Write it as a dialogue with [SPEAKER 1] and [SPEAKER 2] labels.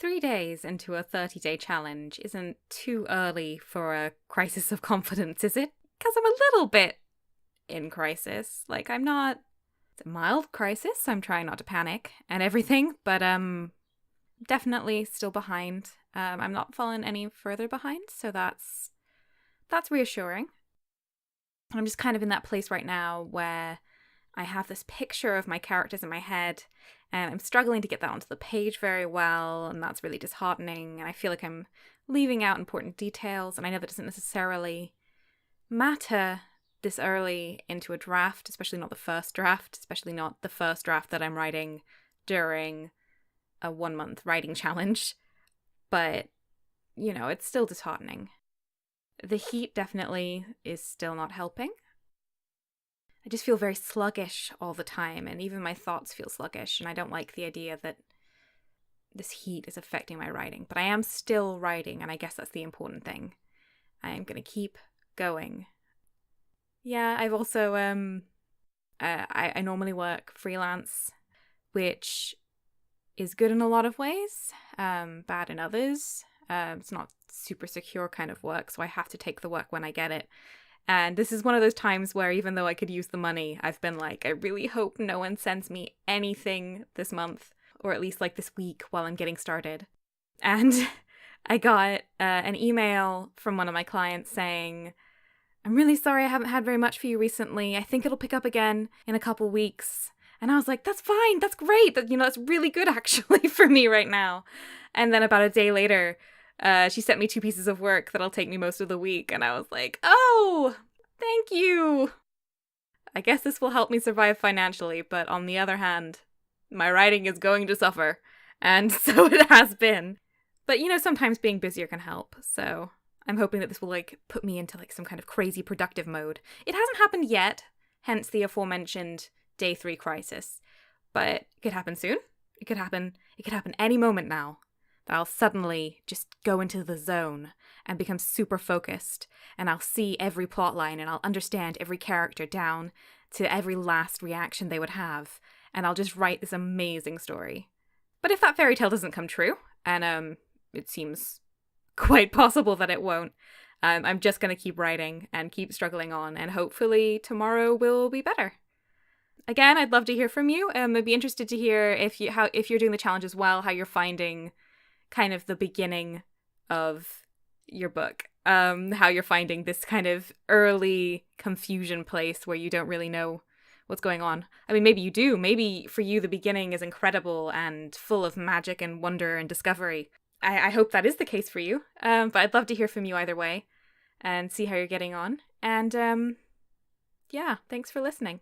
[SPEAKER 1] 3 days into a 30-day challenge isn't too early for a crisis of confidence, is it? Because I'm a little bit in crisis. Like, I'm not... It's a mild crisis. I'm trying not to panic and everything, but definitely still behind. I'm not falling any further behind, so that's reassuring. I'm just kind of in that place right now where I have this picture of my characters in my head, and I'm struggling to get that onto the page very well, and that's really disheartening, and I feel like I'm leaving out important details, and I know that doesn't necessarily matter this early into a draft, especially not the first draft, especially not the first draft that I'm writing during a 1-month writing challenge, but, you know, it's still disheartening. The heat definitely is still not helping. I just feel very sluggish all the time, and even my thoughts feel sluggish, and I don't like the idea that this heat is affecting my writing. But I am still writing, and I guess that's the important thing. I am going to keep going. Yeah, I've also, I normally work freelance, which is good in a lot of ways, bad in others. It's not super secure kind of work, so I have to take the work when I get it. And this is one of those times where even though I could use the money, I've been like, I really hope no one sends me anything this month, or at least like this week while I'm getting started. And I got an email from one of my clients saying, I'm really sorry I haven't had very much for you recently. I think it'll pick up again in a couple weeks. And I was like, that's fine, that's great. That's really good actually for me right now. And then about a day later, she sent me 2 pieces of work that'll take me most of the week, and I was like, oh, thank you. I guess this will help me survive financially, but on the other hand, my writing is going to suffer, and so it has been. But, sometimes being busier can help, so I'm hoping that this will, put me into, some kind of crazy productive mode. It hasn't happened yet, hence the aforementioned day 3 crisis, but it could happen soon. It could happen any moment now. That I'll suddenly just go into the zone and become super focused, and I'll see every plot line, and I'll understand every character down to every last reaction they would have, and I'll just write this amazing story. But if that fairy tale doesn't come true, and it seems quite possible that it won't, I'm just going to keep writing and keep struggling on, and hopefully tomorrow will be better. Again, I'd love to hear from you. I'd be interested to hear if you're doing the challenge as well, how you're finding kind of the beginning of your book, how you're finding this kind of early confusion place where you don't really know what's going on. I mean, maybe you do. Maybe for you the beginning is incredible and full of magic and wonder and discovery. I hope that is the case for you, but I'd love to hear from you either way and see how you're getting on. And yeah, thanks for listening.